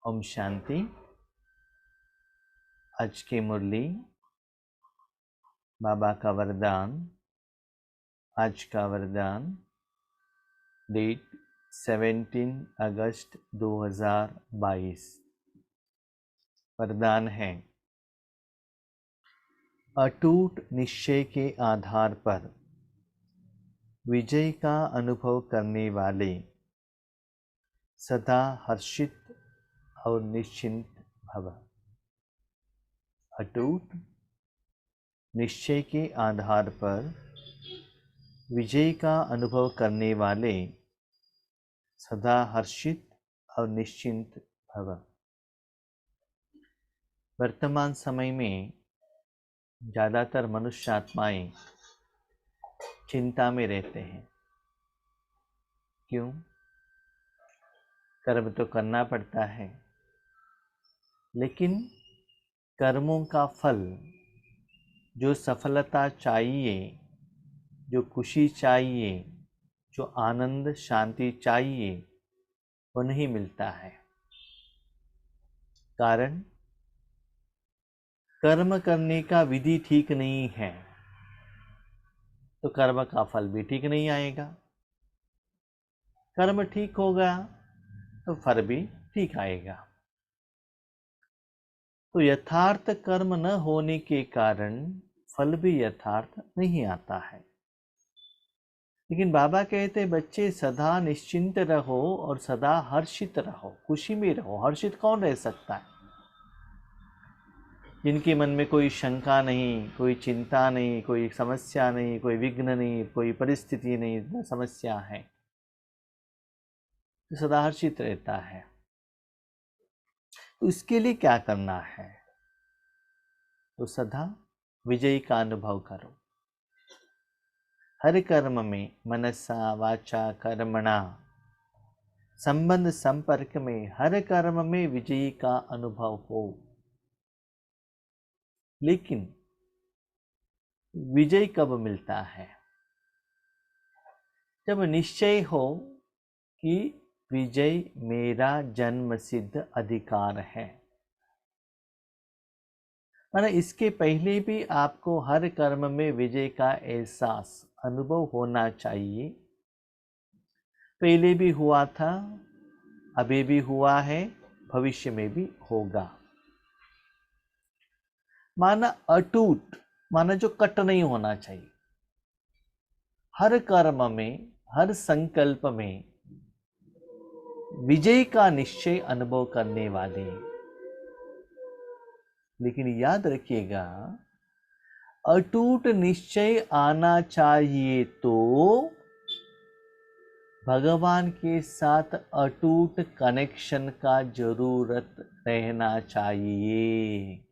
ओम शांति। आज की मुरली बाबा का वरदान। आज का वरदान डेट 17 अगस्त 2022। वरदान है, अटूट निश्चय के आधार पर विजय का अनुभव करने वाले सदा हर्षित और निश्चिंत भव। अटूट निश्चय के आधार पर विजय का अनुभव करने वाले सदा हर्षित और निश्चिंत भव। वर्तमान समय में ज़्यादातर मनुष्य आत्माएं चिंता में रहते हैं। क्यों? कर्म तो करना पड़ता है, लेकिन कर्मों का फल, जो सफलता चाहिए, जो खुशी चाहिए, जो आनंद शांति चाहिए, वो नहीं मिलता है। कारण कर्म करने का विधि ठीक नहीं है, तो कर्म का फल भी ठीक नहीं आएगा। कर्म ठीक होगा तो फल भी ठीक आएगा। तो यथार्थ कर्म न होने के कारण फल भी यथार्थ नहीं आता है। लेकिन बाबा कहते बच्चे सदा निश्चिंत रहो और सदा हर्षित रहो, खुशी में रहो। हर्षित कौन रह सकता है? जिनके मन में कोई शंका नहीं, कोई चिंता नहीं, कोई समस्या नहीं, कोई विघ्न नहीं, कोई परिस्थिति नहीं, न समस्या है, तो सदा हर्षित रहता है। तो इसके लिए क्या करना है? तो सदा विजय का अनुभव करो। हर कर्म में मनसा वाचा कर्मणा, संबंध संपर्क में हर कर्म में विजयी का अनुभव हो। लेकिन विजय कब मिलता है? जब निश्चय हो कि विजय मेरा जन्म सिद्ध अधिकार है। माना इसके पहले भी आपको हर कर्म में विजय का एहसास, अनुभव होना चाहिए। पहले भी हुआ था, अभी भी हुआ है, भविष्य में भी होगा। माना अटूट, माना जो कट नहीं होना चाहिए। हर कर्म में, हर संकल्प में विजय का निश्चय अनुभव करने वाले। लेकिन याद रखिएगा, अटूट निश्चय आना चाहिए तो भगवान के साथ अटूट कनेक्शन का जरूरत रहना चाहिए।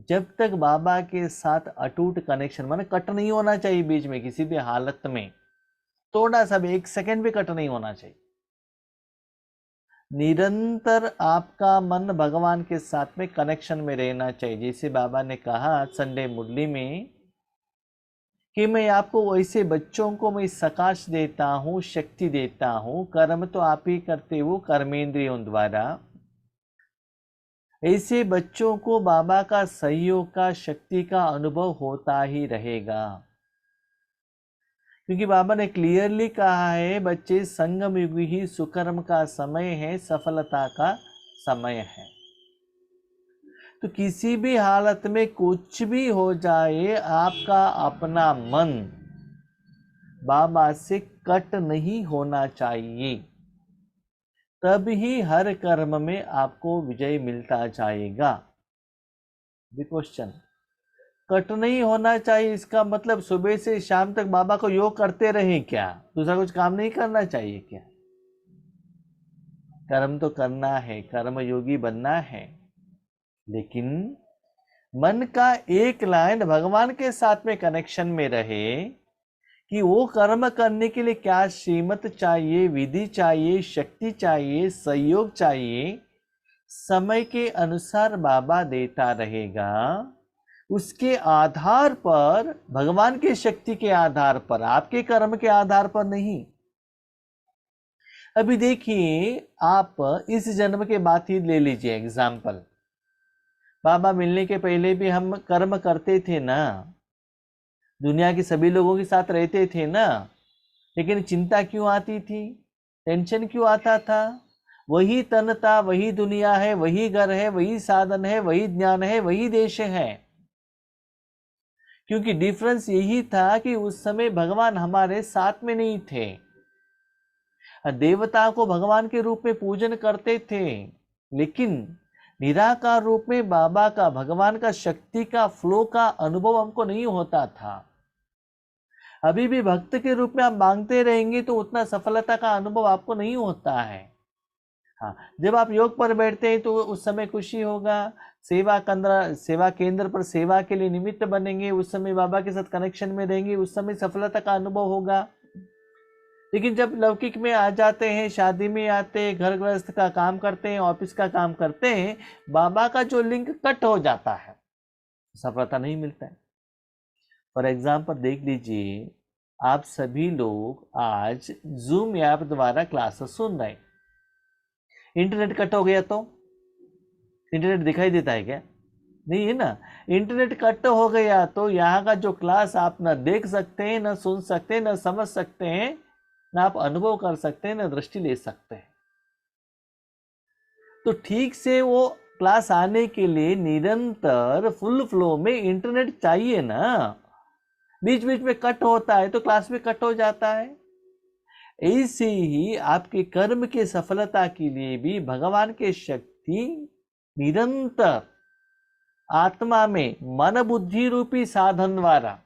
जब तक बाबा के साथ अटूट कनेक्शन, माने कट नहीं होना चाहिए बीच में किसी भी हालत में, थोड़ा सा भी, 1 सेकंड भी कट नहीं होना चाहिए। निरंतर आपका मन भगवान के साथ में कनेक्शन में रहना चाहिए। जैसे बाबा ने कहा संडे मुरली में कि मैं आपको वैसे बच्चों को मैं सकाश देता हूँ, शक्ति देता हूँ, कर्म तो आप ही करते हो कर्मेंद्रियों द्वारा। ऐसे बच्चों को बाबा का सहयोग का, शक्ति का अनुभव होता ही रहेगा। क्योंकि बाबा ने क्लियरली कहा है, बच्चे संगम युग ही सुकर्म का समय है, सफलता का समय है। तो किसी भी हालत में कुछ भी हो जाए, आपका अपना मन बाबा से कट नहीं होना चाहिए। तब ही हर कर्म में आपको विजय मिलता जाएगा। क्वेश्चन, कट नहीं होना चाहिए इसका मतलब सुबह से शाम तक बाबा को योग करते रहें क्या? दूसरा कुछ काम नहीं करना चाहिए क्या? कर्म तो करना है, कर्म योगी बनना है, लेकिन मन का एक लाइन भगवान के साथ में कनेक्शन में रहे कि वो कर्म करने के लिए क्या श्रीमत चाहिए, विधि चाहिए, शक्ति चाहिए, सहयोग चाहिए, समय के अनुसार बाबा देता रहेगा। उसके आधार पर, भगवान की शक्ति के आधार पर, आपके कर्म के आधार पर नहीं। अभी देखिए, आप इस जन्म के बात ही ले लीजिए एग्जाम्पल। बाबा मिलने के पहले भी हम कर्म करते थे ना, दुनिया के सभी लोगों के साथ रहते थे ना, लेकिन चिंता क्यों आती थी, टेंशन क्यों आता था? वही तन था, वही दुनिया है, वही घर है, वही साधन है, वही ज्ञान है, वही देश है। क्योंकि डिफरेंस यही था कि उस समय भगवान हमारे साथ में नहीं थे। देवता को भगवान के रूप में पूजन करते थे, लेकिन निराकार रूप में बाबा का, भगवान का, शक्ति का, फ्लो का अनुभव हमको नहीं होता था। अभी भी भक्त के रूप में आप मांगते रहेंगे तो उतना सफलता का अनुभव आपको नहीं होता है। हाँ, जब आप योग पर बैठते हैं तो उस समय खुशी होगा, सेवा केंद्र पर सेवा के लिए निमित्त बनेंगे, उस समय बाबा के साथ कनेक्शन में रहेंगे, उस समय सफलता का अनुभव होगा। लेकिन जब लौकिक में आ जाते हैं, शादी में आते हैं, घर गृहस्थ का काम करते हैं, ऑफिस का काम करते हैं, बाबा का जो लिंक कट हो जाता है, सफलता नहीं मिलता है। फॉर एग्जाम्पल देख लीजिए, आप सभी लोग आज जूम ऐप द्वारा क्लासेस सुन रहे हैं, इंटरनेट कट हो गया तो इंटरनेट दिखाई देता है क्या? नहीं है ना। इंटरनेट कट हो गया तो यहाँ का जो क्लास आप ना देख सकते हैं, ना सुन सकते हैं, ना समझ सकते हैं, ना आप अनुभव कर सकते हैं, ना दृष्टि ले सकते हैं। तो ठीक से वो क्लास आने के लिए निरंतर फुल फ्लो में इंटरनेट चाहिए ना। बीच बीच में कट होता है तो क्लास में कट हो जाता है। ऐसे ही आपके कर्म के सफलता के लिए भी भगवान के शक्ति निरंतर आत्मा में मन बुद्धि रूपी साधन द्वारा,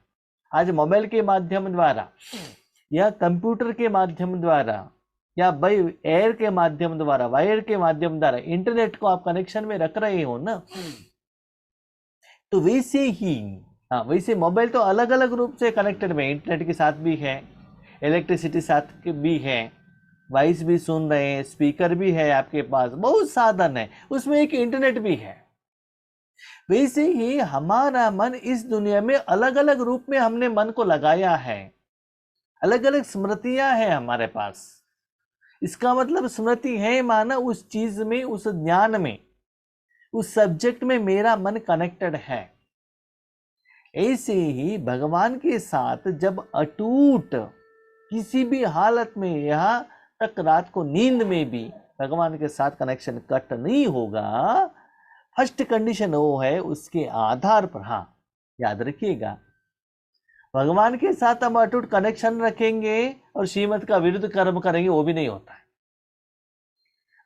आज मोबाइल के माध्यम द्वारा या कंप्यूटर के माध्यम द्वारा या बाई एयर के माध्यम द्वारा, वायर के माध्यम द्वारा इंटरनेट को आप कनेक्शन में रख रहे हो ना। तो वैसे ही वैसे मोबाइल तो अलग अलग रूप से कनेक्टेड में, इंटरनेट के साथ भी है, इलेक्ट्रिसिटी साथ भी है, वॉइस भी सुन रहे हैं, स्पीकर भी है आपके पास, बहुत साधन है, उसमें एक इंटरनेट भी है। वैसे ही हमारा मन इस दुनिया में अलग अलग रूप में हमने मन को लगाया है, अलग अलग स्मृतियां हैं हमारे पास। इसका मतलब स्मृति है माना उस चीज में, उस ज्ञान में, उस सब्जेक्ट में मेरा मन कनेक्टेड है। ऐसे ही भगवान के साथ जब अटूट किसी भी हालत में, यहां तक रात को नींद में भी भगवान के साथ कनेक्शन कट नहीं होगा, फर्स्ट कंडीशन वो है, उसके आधार पर, हाँ याद रखिएगा, भगवान के साथ हम अटूट कनेक्शन रखेंगे और श्रीमत का विरुद्ध कर्म करेंगे, वो भी नहीं होता है।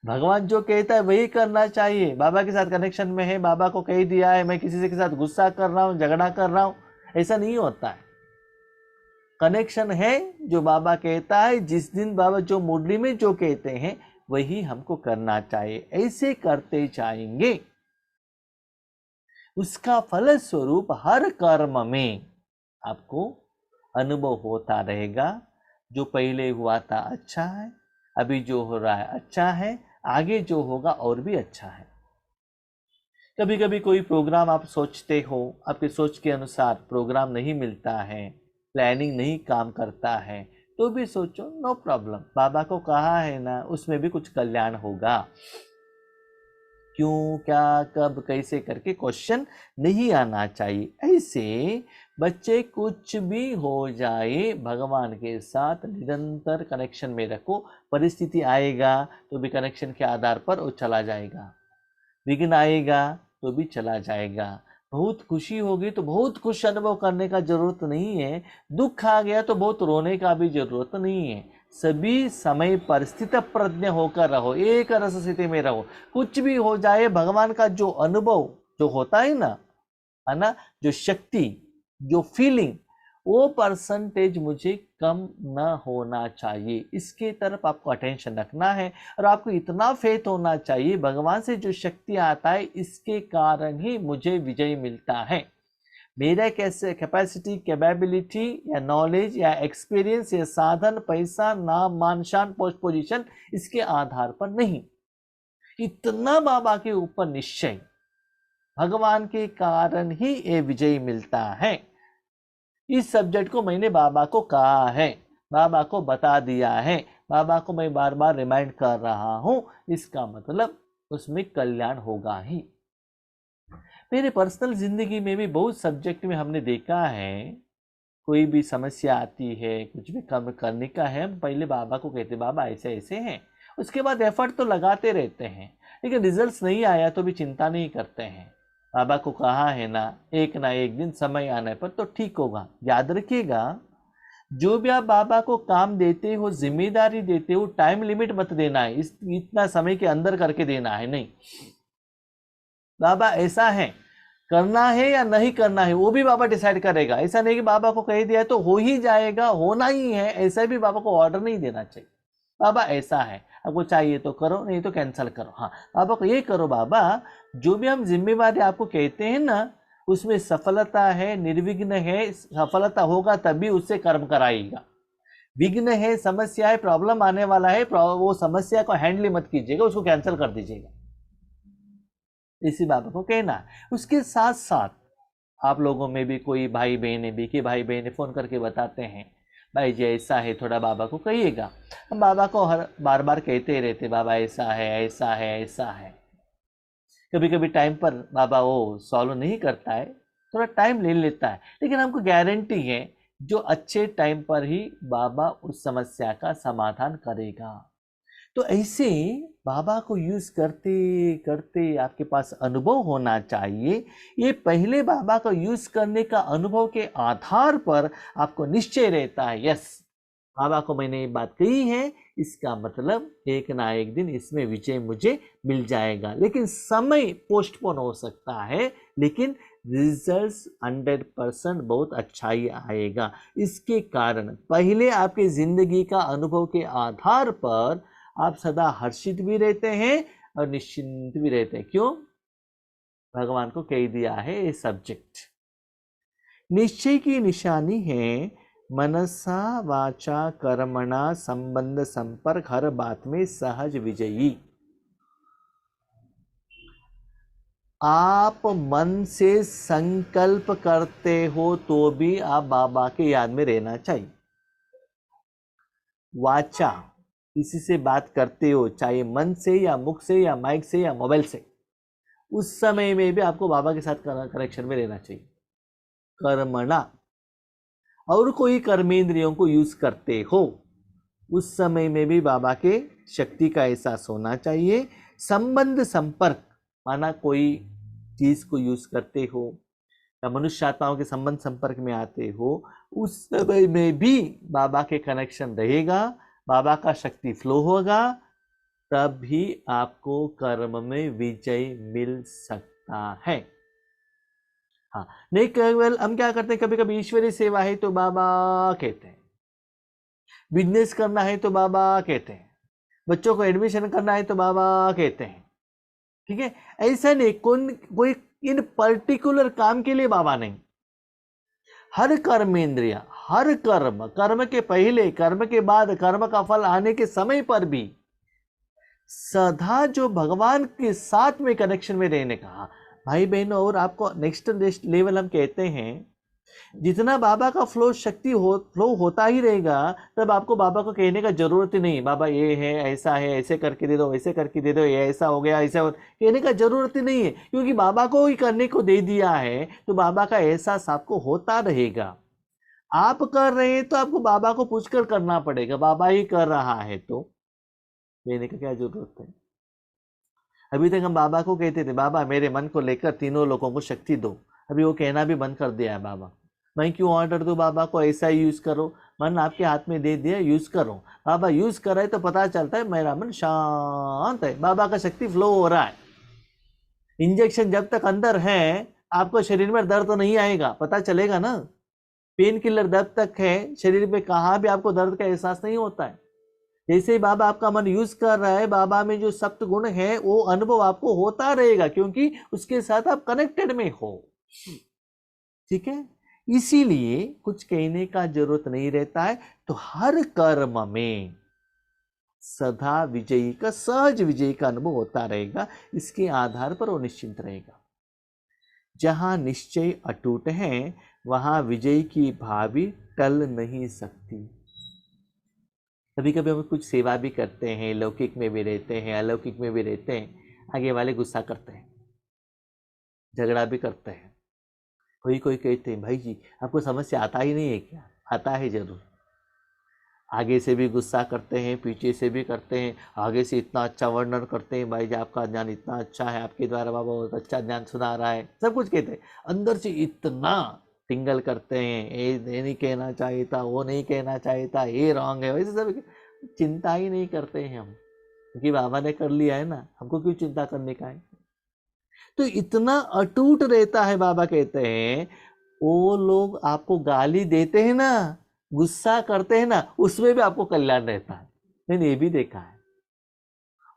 भगवान जो कहता है वही करना चाहिए। बाबा के साथ कनेक्शन में है, बाबा को कह दिया है मैं किसी से के साथ गुस्सा कर रहा हूं, झगड़ा कर रहा हूं, ऐसा नहीं होता है। कनेक्शन है, जो बाबा कहता है, जिस दिन बाबा जो मुरली में जो कहते हैं वही हमको करना चाहिए। ऐसे करते जाएंगे, उसका फल स्वरूप हर कर्म में आपको अनुभव होता रहेगा। जो पहले हुआ था अच्छा है, अभी जो हो रहा है अच्छा है, आगे जो होगा और भी अच्छा है। कभी कभी कोई प्रोग्राम आप सोचते हो, आपके सोच के अनुसार प्रोग्राम नहीं मिलता है, प्लानिंग नहीं काम करता है, तो भी सोचो नो प्रॉब्लम, बाबा को कहा है ना, उसमें भी कुछ कल्याण होगा। क्यों, क्या, कब, कैसे करके क्वेश्चन नहीं आना चाहिए। ऐसे बच्चे कुछ भी हो जाए, भगवान के साथ निरंतर कनेक्शन में रखो। परिस्थिति आएगा तो भी कनेक्शन के आधार पर वो चला जाएगा, विघ्न आएगा तो भी चला जाएगा। बहुत खुशी होगी तो बहुत खुश अनुभव करने का जरूरत नहीं है, दुख आ गया तो बहुत रोने का भी जरूरत नहीं है। सभी समय पर स्थित प्रज्ञ होकर रहो, एक रस स्थिति में रहो। कुछ भी हो जाए, भगवान का जो अनुभव जो होता है ना, जो शक्ति, जो फीलिंग, वो परसेंटेज मुझे कम ना होना चाहिए। इसके तरफ आपको अटेंशन रखना है और आपको इतना फेथ होना चाहिए, भगवान से जो शक्ति आता है इसके कारण ही मुझे विजय मिलता है। मेरा कैसे कैपेसिटी, कैपेबिलिटी या नॉलेज या एक्सपीरियंस या साधन, पैसा, नाम, मान, शान, पोस्ट, पोजीशन, इसके आधार पर नहीं। इतना बाबा के ऊपर निश्चय, भगवान के कारण ही ये विजय मिलता है। इस सब्जेक्ट को मैंने बाबा को कहा है, बाबा को बता दिया है, बाबा को मैं बार बार रिमाइंड कर रहा हूँ, इसका मतलब उसमें कल्याण होगा ही। मेरे पर्सनल जिंदगी में भी बहुत सब्जेक्ट में हमने देखा है, कोई भी समस्या आती है, कुछ भी काम करने का है, हम पहले बाबा को कहते बाबा ऐसे ऐसे हैं, उसके बाद एफर्ट तो लगाते रहते हैं, लेकिन रिजल्ट्स नहीं आया तो भी चिंता नहीं करते हैं। बाबा को कहा है ना एक दिन समय आने पर तो ठीक होगा। याद रखिएगा, जो भी आप बाबा को काम देते हो, जिम्मेदारी देते हो, टाइम लिमिट मत देना है, इतना समय के अंदर करके देना है, नहीं। बाबा ऐसा है, करना है या नहीं करना है वो भी बाबा डिसाइड करेगा। ऐसा नहीं कि बाबा को कह दिया तो हो ही जाएगा, होना ही है, ऐसा भी बाबा को ऑर्डर नहीं देना चाहिए। बाबा ऐसा है, आपको चाहिए तो करो, नहीं तो कैंसिल करो। हाँ, बाबा को ये करो, बाबा जो भी हम जिम्मेवारी आपको कहते हैं ना, उसमें सफलता है, निर्विघ्न है, सफलता होगा तभी उससे कर्म कराएगा। विघ्न है, समस्या है, प्रॉब्लम आने वाला है, वो समस्या को हैंडल मत कीजिएगा, उसको कैंसिल कर दीजिएगा, इसी बाबा को कहना है। उसके साथ साथ आप लोगों में भी कोई भाई बहन भी कि भाई बहन फ़ोन करके बताते हैं भाई जी ऐसा है, थोड़ा बाबा को कहिएगा। हम बाबा को हर बार बार कहते रहते बाबा ऐसा है, ऐसा है, ऐसा है। कभी कभी टाइम पर बाबा वो सॉल्व नहीं करता है, थोड़ा टाइम ले लेता है, लेकिन हमको गारंटी है जो अच्छे टाइम पर ही बाबा उस समस्या का समाधान करेगा। तो ऐसे बाबा को यूज करते करते आपके पास अनुभव होना चाहिए। ये पहले बाबा को यूज करने का अनुभव के आधार पर आपको निश्चय रहता है, यस बाबा को मैंने ये बात कही है, इसका मतलब एक ना एक दिन इसमें विजय मुझे मिल जाएगा। लेकिन समय पोस्टपोन हो सकता है, लेकिन रिजल्ट्स 100% बहुत अच्छा ही आएगा। इसके कारण पहले आपकी जिंदगी का अनुभव के आधार पर आप सदा हर्षित भी रहते हैं और निश्चिंत भी रहते हैं। क्यों? भगवान को कह दिया है ये सब्जेक्ट। निश्चय की निशानी है मनसा वाचा कर्मणा संबंध संपर्क, हर बात में सहज विजयी। आप मन से संकल्प करते हो तो भी आप बाबा के याद में रहना चाहिए। वाचा, किसी से बात करते हो, चाहे मन से या मुख से या माइक से या मोबाइल से, उस समय में भी आपको बाबा के साथ कनेक्शन में रहना चाहिए। कर्मणा, और कोई कर्मेंद्रियों को यूज करते हो, उस समय में भी बाबा के शक्ति का एहसास होना चाहिए। संबंध संपर्क, माना कोई चीज को यूज करते हो या मनुष्य आत्माओं के संबंध संपर्क में आते हो, उस समय में भी बाबा के कनेक्शन रहेगा, बाबा का शक्ति फ्लो होगा, तब भी आपको कर्म में विजय मिल सकता है। हाँ, नहीं केवल हम क्या करते हैं, कभी कभी ईश्वरीय सेवा है तो बाबा कहते हैं, बिजनेस करना है तो बाबा कहते हैं, बच्चों को एडमिशन करना है तो बाबा कहते हैं। ठीक है, ऐसा नहीं कोई इन पर्टिकुलर काम के लिए बाबा नहीं। हर कर्मेंद्रिय, हर कर्म, कर्म के पहले, कर्म के बाद, कर्म का फल आने के समय पर भी सदा जो भगवान के साथ में कनेक्शन में रहने का। भाई बहनों, और आपको नेक्स्ट लेवल हम कहते हैं, जितना बाबा का फ्लो फ्लो होता ही रहेगा, तब आपको बाबा को कहने का जरूरत ही नहीं बाबा ये है, ऐसा है, ऐसे करके दे दो, ऐसे करके दे दो, ये ऐसा हो गया, ऐसा कहने का जरूरत ही नहीं है, क्योंकि बाबा को ही करने को दे दिया है। तो बाबा का एहसास आपको होता रहेगा। आप कर रहे हैं तो आपको बाबा को पूछकर करना पड़ेगा, बाबा ही कर रहा है तो कहने का क्या जरूरत है। अभी तक हम बाबा को कहते थे बाबा मेरे मन को लेकर तीनों लोगों को शक्ति दो, अभी वो कहना भी बंद कर दिया है। बाबा मैं क्यों ऑर्डर दूं बाबा को, ऐसा ही यूज करो, मन आपके हाथ में दे दिया, यूज करो। बाबा यूज कर रहे तो पता चलता है मेरा मन शांत है, बाबा का शक्ति फ्लो हो रहा है। इंजेक्शन जब तक अंदर है आपको शरीर में दर्द तो नहीं आएगा, पता चलेगा ना। पेन किलर जब तक है शरीर में, कहाँ भी आपको दर्द का एहसास नहीं होता है। जैसे ही बाबा आपका मन यूज कर रहा है, बाबा में जो सप्त गुण है वो अनुभव आपको होता रहेगा, क्योंकि उसके साथ आप कनेक्टेड में हो। ठीक है, इसीलिए कुछ कहने का जरूरत नहीं रहता है। तो हर कर्म में सदा विजयी का, सहज विजयी का अनुभव होता रहेगा। इसके आधार पर वो निश्चिंत रहेगा। जहां निश्चय अटूट है वहां विजय की भावी टल नहीं सकती। कभी कभी हम कुछ सेवा भी करते हैं, लौकिक में भी रहते हैं, अलौकिक में भी रहते हैं, आगे वाले गुस्सा करते हैं, झगड़ा भी करते हैं। कोई कोई कहते हैं भाई जी आपको समस्या आता ही नहीं है क्या? आता है जरूर। आगे से भी गुस्सा करते हैं, पीछे से भी करते हैं, आगे से इतना अच्छा वर्णन करते हैं, भाई जी आपका ज्ञान इतना अच्छा है, आपके द्वारा बाबा बहुत अच्छा ज्ञान सुना रहा है, सब कुछ कहते हैं। अंदर से इतना टिंगल करते हैं, ये नहीं कहना चाहिए था, वो नहीं कहना चाहिए था, ये रॉन्ग है, वैसे सब चिंता ही नहीं करते हैं हम, क्योंकि बाबा ने कर लिया है ना, हमको क्यों चिंता करने का है। तो इतना अटूट रहता है। बाबा कहते हैं वो लोग आपको गाली देते हैं ना, गुस्सा करते हैं ना, उसमें भी आपको कल्याण रहता है। मैंने ये भी देखा है,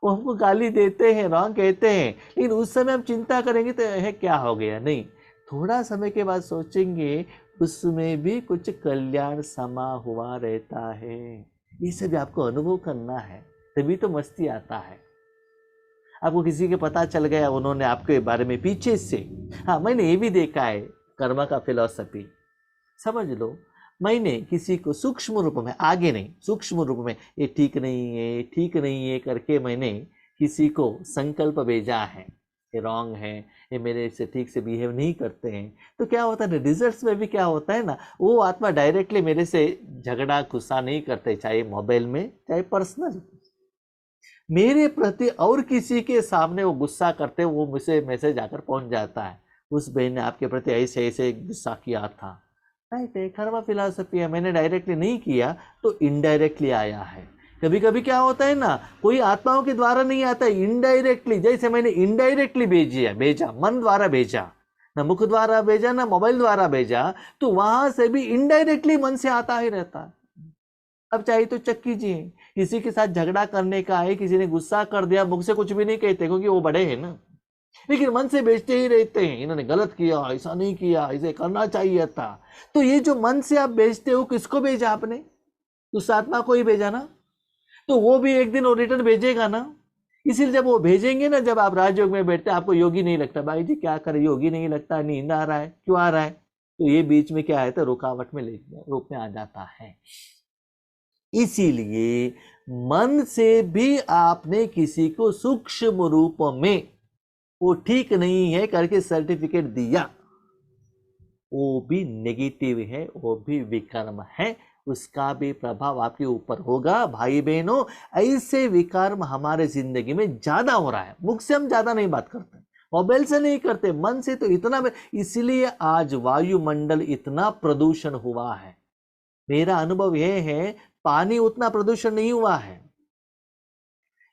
वो हमको गाली देते हैं, रॉन्ग कहते हैं, लेकिन उस समय हम चिंता करेंगे तो है क्या हो गया, नहीं, थोड़ा समय के बाद सोचेंगे उसमें भी कुछ कल्याण समा हुआ रहता है। ये सब आपको अनुभव करना है, तभी तो मस्ती आता है। आपको किसी के पता चल गया, उन्होंने आपके बारे में पीछे से, हाँ मैंने ये भी देखा है, कर्म का फिलॉसफी समझ लो। मैंने किसी को सूक्ष्म रूप में, आगे नहीं, सूक्ष्म रूप में, ये ठीक नहीं है, ठीक नहीं है करके मैंने किसी को संकल्प भेजा है, ये रॉन्ग है, ये मेरे से ठीक से बिहेव नहीं करते हैं, तो क्या होता है, रिजल्ट्स में भी क्या होता है ना, वो आत्मा डायरेक्टली मेरे से झगड़ा गुस्सा नहीं करते, चाहे मोबाइल में चाहे पर्सनल, मेरे प्रति और किसी के सामने वो गुस्सा करते, वो मुझे मैसेज आकर पहुंच जाता है, उस बहन ने आपके प्रति ऐसे ऐसे गुस्सा किया था। राइट, कर्म फिलॉसफी है, मैंने डायरेक्टली नहीं किया तो इनडायरेक्टली आया है। कभी कभी क्या होता है ना, कोई आत्माओं के द्वारा नहीं आता, इनडायरेक्टली, जैसे मैंने इनडायरेक्टली भेजा, मन द्वारा भेजा, ना मुख द्वारा भेजा, ना मोबाइल द्वारा भेजा, तो वहां से भी इनडायरेक्टली मन से आता ही रहता है। अब चाहिए तो चेक कीजिए, किसी के साथ झगड़ा करने का है, किसी ने गुस्सा कर दिया, मुख से कुछ भी नहीं कहते क्योंकि वो बड़े हैं ना, लेकिन मन से बेचते ही रहते हैं, इन्होंने गलत किया, ऐसा नहीं किया, ऐसे करना चाहिए था। तो ये जो मन से आप बेचते हो, किसको भेजा आपने? उस आत्मा को ही भेजा ना, तो वो भी एक दिन वो रिटर्न भेजेगा ना। इसीलिए जब वो भेजेंगे ना, जब आप राजयोग में बैठते, आपको योगी नहीं लगता, भाई जी क्या करे, योगी नहीं लगता, नींद आ रहा है, क्यों आ रहा है, तो ये बीच में क्या है, तो रुकावट में रूप में आ जाता है। इसीलिए मन से भी आपने किसी को सूक्ष्म रूप में वो ठीक नहीं है करके सर्टिफिकेट दिया, वो भी नेगेटिव है, वो भी विकर्म है, उसका भी प्रभाव आपके ऊपर होगा। भाई बहनों, ऐसे विकर्म हमारे जिंदगी में ज्यादा हो रहा है। मुख से हम ज्यादा नहीं बात करते, मोबाइल से नहीं करते, मन से तो इतना, इसलिए आज वायुमंडल इतना प्रदूषण हुआ है। मेरा अनुभव यह है, पानी उतना प्रदूषण नहीं हुआ है,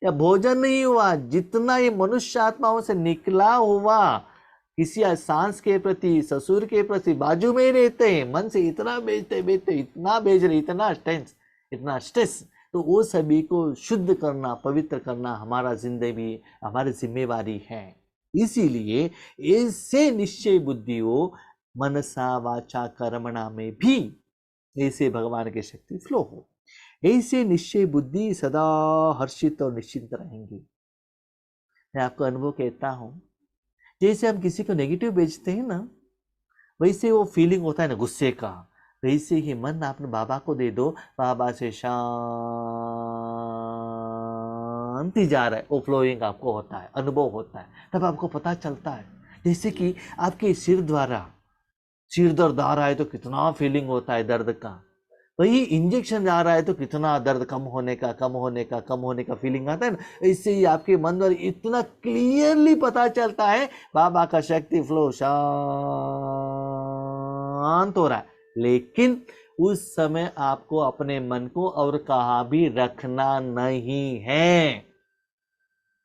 या भोजन नहीं हुआ, जितना ये मनुष्य आत्माओं से निकला हुआ, किसी सांस के प्रति, ससुर के प्रति, बाजू में रहते हैं, मन से इतना बेचते, इतना बेच रहे, इतना स्ट्रेस, तो वो सभी को शुद्ध करना, पवित्र करना हमारा जिंदगी, हमारी जिम्मेवारी है। इसीलिए ऐसे निश्चय बुद्धि हो, मनसा वाचा कर्मणा में भी ऐसे भगवान की शक्ति फ्लो हो, ऐसे निश्चय बुद्धि सदा हर्षित और निश्चिंत रहेंगी। मैं आपको अनुभव कहता हूं, जैसे हम किसी को नेगेटिव बेचते हैं ना, वैसे वो फीलिंग होता है ना गुस्से का, वैसे ही मन आपने बाबा को दे दो, बाबा से शांति जा रहा है, वो फ्लोइंग आपको होता है, अनुभव होता है, तब आपको पता चलता है। जैसे कि आपके सिर दर्द आ रहा है तो कितना फीलिंग होता है दर्द का, वही इंजेक्शन जा रहा है तो कितना दर्द कम होने का फीलिंग आता है ना। इससे ही आपके मन में इतना क्लियरली पता चलता है बाबा का शक्ति फ्लो शांत हो रहा है। लेकिन उस समय आपको अपने मन को और कहाँ भी रखना नहीं है,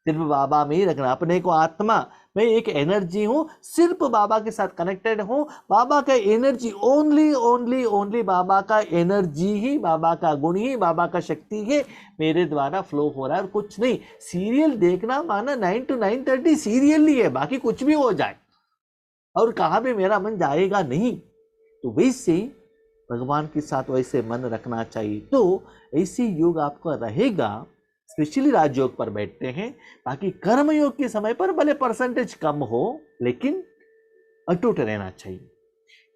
सिर्फ बाबा में ही रखना। अपने को आत्मा, मैं एक एनर्जी हूं, सिर्फ बाबा के साथ कनेक्टेड हूं, बाबा का एनर्जी, ओनली बाबा का एनर्जी ही, बाबा का गुण ही, बाबा का शक्ति है मेरे द्वारा फ्लो हो रहा है, और कुछ नहीं। सीरियल देखना माना 9 to 9:30 सीरियल ही है, बाकी कुछ भी हो जाए और कहाँ भी मेरा मन जाएगा नहीं। तो वैसे भगवान के साथ वैसे मन रखना चाहिए, तो ऐसे योग आपका रहेगा। स्पेशली राजयोग पर बैठते हैं, बाकी कर्म योग के समय पर भले परसेंटेज कम हो, लेकिन अटूट रहना चाहिए।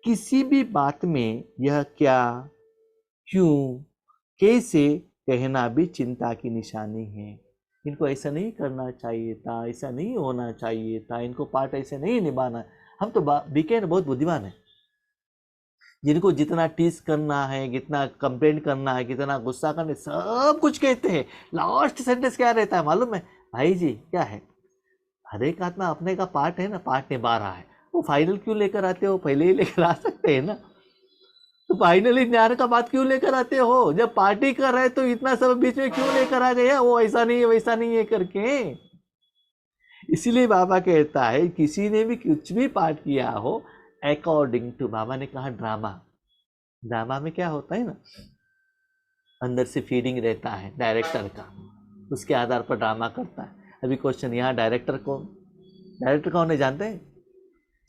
किसी भी बात में यह क्या, क्यों, कैसे कहना भी चिंता की निशानी है। इनको ऐसा नहीं करना चाहिए था, ऐसा नहीं होना चाहिए था, इनको पार्ट ऐसे नहीं निभाना। हम तो बीके बहुत बुद्धिमान है, जिनको जितना टीस करना है, कितना कंप्लेंट करना है, कितना गुस्सा करना है, सब कुछ कहते हैं। लास्ट सेंटेंस क्या रहता है मालूम है भाई जी? क्या है? हर एक आत्मा अपने का पार्ट है ना, पार्ट निभा रहा है। वो फाइनल क्यों लेकर आते हो? पहले ही लेकर आ सकते हैं ना। तो फाइनली ज्ञान का बात क्यों लेकर आते हो? जब पार्टी कर रहे तो इतना सब बीच में क्यों लेकर आ गया? वो ऐसा नहीं है, वैसा नहीं है करके। इसीलिए बाबा कहता है किसी ने भी कुछ भी पाठ किया हो, अकॉर्डिंग टू, बाबा ने कहा ड्रामा, ड्रामा में क्या होता है ना, अंदर से फीलिंग रहता है डायरेक्टर का, उसके आधार पर ड्रामा करता है। अभी क्वेश्चन यहाँ, डायरेक्टर कौन? डायरेक्टर कौन है जानते हैं?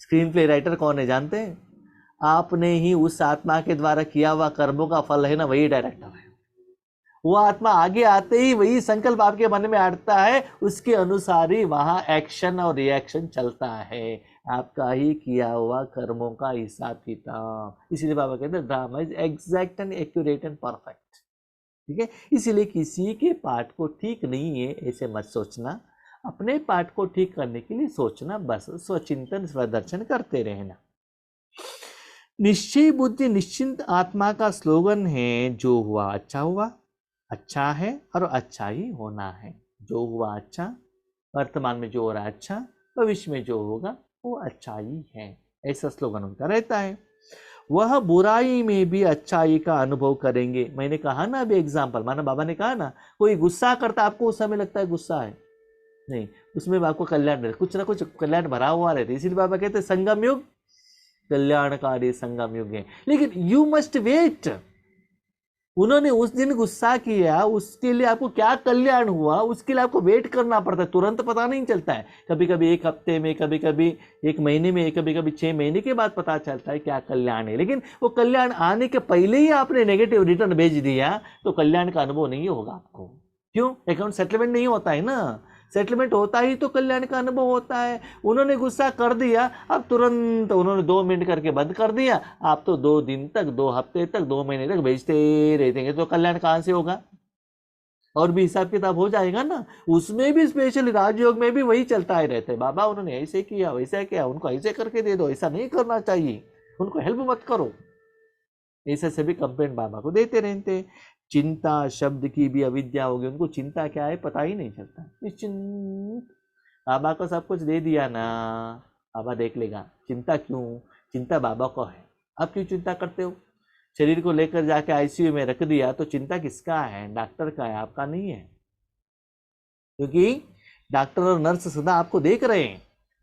स्क्रीन प्ले राइटर कौन है जानते हैं? आपने ही उस आत्मा के द्वारा किया हुआ कर्मों का फल है ना, वही डायरेक्टर है। वो आत्मा आगे आते ही वही संकल्प आपके मन में आता है, उसके अनुसार ही वहां एक्शन और रिएक्शन चलता है। आपका ही किया हुआ कर्मों का हिसाब किताब। इसीलिए बाबा कहते हैं drama is exact and accurate and perfect. ठीक है, इसीलिए किसी के पाठ को ठीक नहीं है ऐसे मत सोचना, अपने पाठ को ठीक करने के लिए सोचना, बस स्वचिंतन स्वदर्शन करते रहना। निश्चय बुद्धि निश्चिंत आत्मा का स्लोगन है, जो हुआ अच्छा हुआ, अच्छा है और अच्छा ही होना है। जो हुआ अच्छा, वर्तमान में जो हो रहा है अच्छा, भविष्य में जो होगा वो अच्छा ही है, ऐसा स्लोगन उनका रहता है। वह बुराई में भी अच्छाई का अनुभव करेंगे। मैंने कहा ना अभी एग्जाम्पल, माना बाबा ने कहा ना, कोई गुस्सा करता, आपको उस समय लगता है गुस्सा है, नहीं, उसमें आपको कल्याण, कुछ ना कुछ कल्याण भरा हुआ रहता है। इसीलिए बाबा कहते हैं संगम युग कल्याणकारी संगम युग है। लेकिन यू मस्ट वेट। उन्होंने उस दिन गुस्सा किया, उसके लिए आपको क्या कल्याण हुआ, उसके लिए आपको वेट करना पड़ता है, तुरंत पता नहीं चलता है। कभी कभी एक हफ्ते में, कभी कभी एक महीने में, कभी कभी 6 महीने के बाद पता चलता है क्या कल्याण है। लेकिन वो कल्याण आने के पहले ही आपने नेगेटिव रिटर्न भेज दिया तो कल्याण का अनुभव नहीं होगा आपको। क्यों? अकाउंट सेटलमेंट नहीं होता है ना। सेटलमेंट होता ही तो कल्याण का अनुभव होता है। उन्होंने गुस्सा कर दिया, अब तुरंत उन्होंने 2 मिनट करके बंद कर दिया, आप तो 2 दिन तक, 2 हफ्ते तक, 2 महीने तक भेजते रहेंगे, तो कल्याण कहाँ से होगा? और भी हिसाब किताब हो जाएगा ना। उसमें भी स्पेशली राजयोग में भी वही चलता ही रहता है, बाबा उन्होंने ऐसे किया, वैसा किया, उनको ऐसे करके दे दो, ऐसा नहीं करना चाहिए, उनको हेल्प मत करो, ऐसे से भी कंप्लेंट बाबा को देते रहते। चिंता शब्द की भी अविद्या होगी, उनको चिंता क्या है पता ही नहीं चलता। निश्चिंत, बाबा को सब कुछ दे दिया ना, बाबा देख लेगा। चिंता क्यों? चिंता बाबा को है, आप क्यों चिंता करते हो? शरीर को लेकर जाके आईसीयू में रख दिया तो चिंता किसका है? डॉक्टर का है, आपका नहीं है। क्योंकि डॉक्टर और नर्स सदा आपको देख रहे हैं।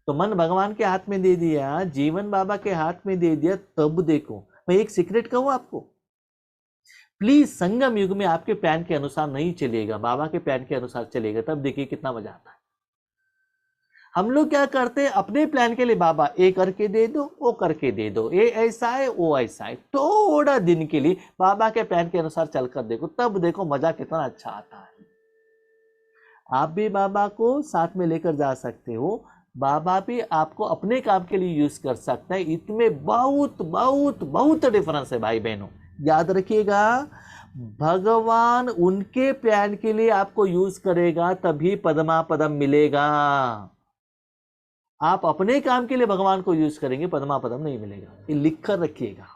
तो मन भगवान के हाथ में दे दिया, जीवन बाबा के हाथ में दे दिया, तब देखो। मैं एक सीक्रेट कहूँ आपको, प्लीज संगम युग में आपके प्लान के अनुसार नहीं चलेगा, बाबा के प्लान के अनुसार चलेगा, तब देखिए कितना मजा आता है। हम लोग क्या करते हैं, अपने प्लान के लिए बाबा ए करके दे दो, वो करके दे दो, ए ऐसा है, वो ऐसा है। थोड़ा दिन के लिए बाबा के प्लान के अनुसार चलकर देखो, तब देखो मजा कितना अच्छा आता है। आप भी बाबा को साथ में लेकर जा सकते हो, बाबा भी आपको अपने काम के लिए यूज कर सकता है। इसमें बहुत बहुत बहुत डिफरेंस है भाई बहनों, याद रखिएगा। भगवान उनके प्लान के लिए आपको यूज करेगा, तभी पद्मा पदम मिलेगा। आप अपने काम के लिए भगवान को यूज करेंगे, पद्मा पदम नहीं मिलेगा, ये लिख कर रखिएगा।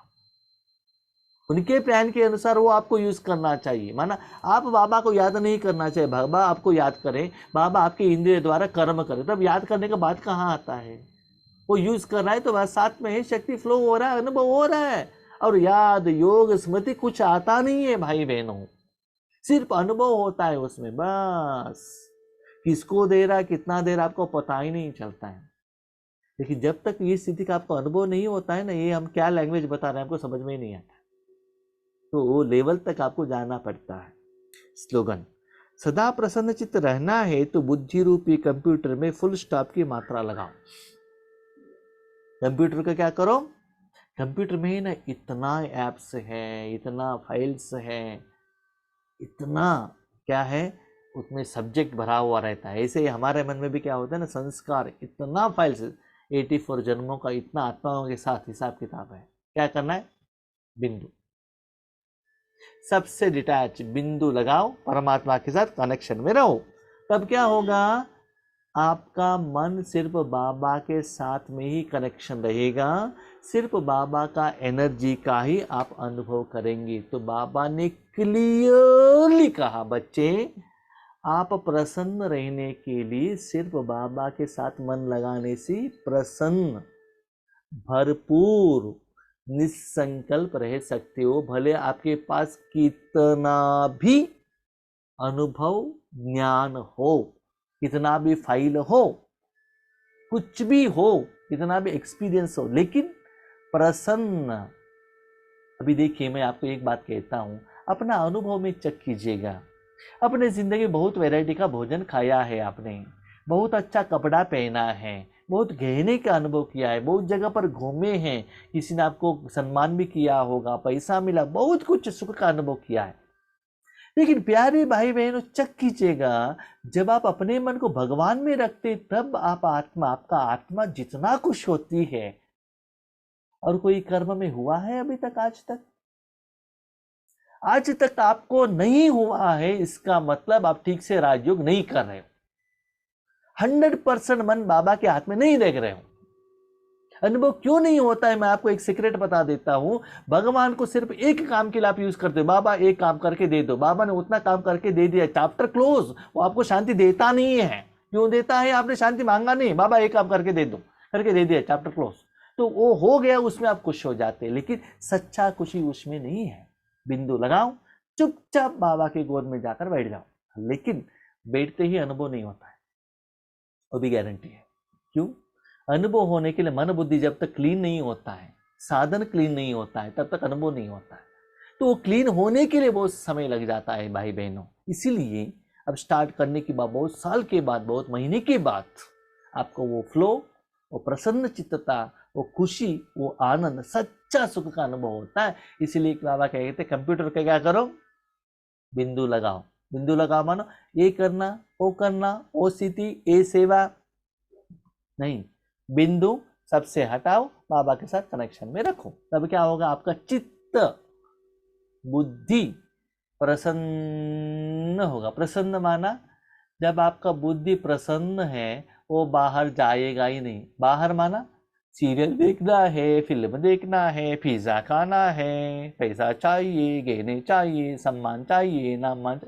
उनके प्लान के अनुसार वो आपको यूज करना चाहिए। माना आप बाबा को याद नहीं करना चाहिए, बाबा आपको याद करें, बाबा आपके इंद्रिय द्वारा कर्म करे, तब याद करने का बात कहाँ आता है? वो यूज कर रहा है तो बस साथ में ही शक्ति फ्लो हो रहा है, अनुभव हो रहा है। और याद योग स्मृति कुछ आता नहीं है भाई बहनों, सिर्फ अनुभव होता है उसमें बस। किसको दे रहा है, कितना दे रहा है, आपको पता ही नहीं चलता है। लेकिन जब तक ये स्थिति का आपको अनुभव नहीं होता है ना, ये हम क्या लैंग्वेज बता रहे हैं आपको समझ में ही नहीं आता, तो वो लेवल तक आपको जाना पड़ता है। स्लोगन, सदा प्रसन्न चित्त रहना है तो बुद्धि रूपी कंप्यूटर में फुल स्टॉप की मात्रा लगाओ। कंप्यूटर का क्या करो, कंप्यूटर में ना इतना ऐप्स है, इतना फाइल्स है, इतना क्या है, उसमें सब्जेक्ट भरा हुआ रहता है। ऐसे ही हमारे मन में भी क्या होता है ना, संस्कार, इतना फाइल्स, 84 जन्मों का इतना आत्माओं के साथ हिसाब किताब है। क्या करना है? बिंदु। सबसे डिटैच बिंदु लगाओ, परमात्मा के साथ कनेक्शन में रहो। तब क्या होगा, आपका मन सिर्फ बाबा के साथ में ही कनेक्शन रहेगा, सिर्फ बाबा का एनर्जी का ही आप अनुभव करेंगे। तो बाबा ने क्लियरली कहा, बच्चे आप प्रसन्न रहने के लिए सिर्फ बाबा के साथ मन लगाने से प्रसन्न, भरपूर, निसंकल्प रह सकते हो। भले आपके पास कितना भी अनुभव ज्ञान हो, कितना भी फाइल हो, कुछ भी हो, कितना भी एक्सपीरियंस हो, लेकिन प्रसन्न। अभी देखिए, मैं आपको एक बात कहता हूं, अपना अनुभव में चेक कीजिएगा। अपने जिंदगी बहुत वैरायटी का भोजन खाया है आपने, बहुत अच्छा कपड़ा पहना है, बहुत गहने का अनुभव किया है, बहुत जगह पर घूमे हैं, किसी ने आपको सम्मान भी किया होगा, पैसा मिला, बहुत कुछ सुख का अनुभव किया है। लेकिन प्यारे भाई बहनों, चेक कीजिएगा, जब आप अपने मन को भगवान में रखते तब आपका आत्मा जितना खुश होती है। और कोई कर्म में हुआ है अभी तक, आज तक आपको नहीं हुआ है, इसका मतलब आप ठीक से राजयोग नहीं कर रहे हो। 100% मन बाबा के हाथ में नहीं देख रहे हो। अनुभव क्यों नहीं होता है, मैं आपको एक सीक्रेट बता देता हूं। भगवान को सिर्फ एक काम के लिए आप यूज करते हो, बाबा एक काम करके दे दो, बाबा ने उतना काम करके दे दिया, चैप्टर क्लोज। वो आपको शांति देता नहीं है। क्यों देता है, आपने शांति मांगा नहीं, बाबा एक काम करके दे दो, करके दे दिया, चैप्टर क्लोज। तो वो हो गया, उसमें आप खुश हो जाते, लेकिन सच्चा खुशी उसमें नहीं है। बिंदु लगाओ, चुपचाप बाबा के गोद में जाकर बैठ जाओ, लेकिन बैठते ही अनुभव नहीं होता है, वो भी गारंटी है। क्यों? अनुभव होने के लिए मन बुद्धि जब तक क्लीन नहीं होता है, साधन क्लीन नहीं होता है, तब तक अनुभव नहीं होता है। तो वो क्लीन होने के लिए बहुत समय लग जाता है भाई बहनों। इसीलिए अब स्टार्ट करने के बाद, बहुत साल के बाद, बहुत महीने के बाद आपको वो फ्लो, वो प्रसन्न चित्तता, वो खुशी, वो आनंद, सच्चा सुख का अनुभव होता है। इसीलिए बाबा कहते हैं, कंप्यूटर का क्या करो, बिंदु लगाओ। बिंदु लगाओ मानो ये करना, वो स्थिति, ये सेवा नहीं, बिंदु सबसे हटाओ, बाबा के साथ कनेक्शन में रखो। तब क्या होगा, आपका चित्त बुद्धि प्रसन्न होगा। प्रसन्न माना, जब आपका बुद्धि प्रसन्न है, वो बाहर जाएगा ही नहीं। बाहर माना सीरियल देखना है, फिल्म देखना है, पिज्जा खाना है, पैसा चाहिए, गहने चाहिए, सम्मान चाहिए, नाम मान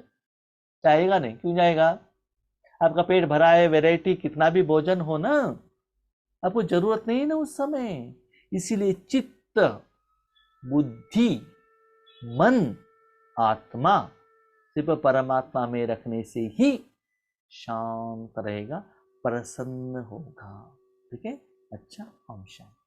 जाएगा नहीं। क्यों जाएगा? आपका पेट भरा है, वैरायटी कितना भी भोजन हो ना, आपको जरूरत नहीं है ना उस समय। इसीलिए चित्त, बुद्धि, मन, आत्मा सिर्फ परमात्मा में रखने से ही शांत रहेगा, प्रसन्न होगा। ठीक है? अच्छा, ओम शांति।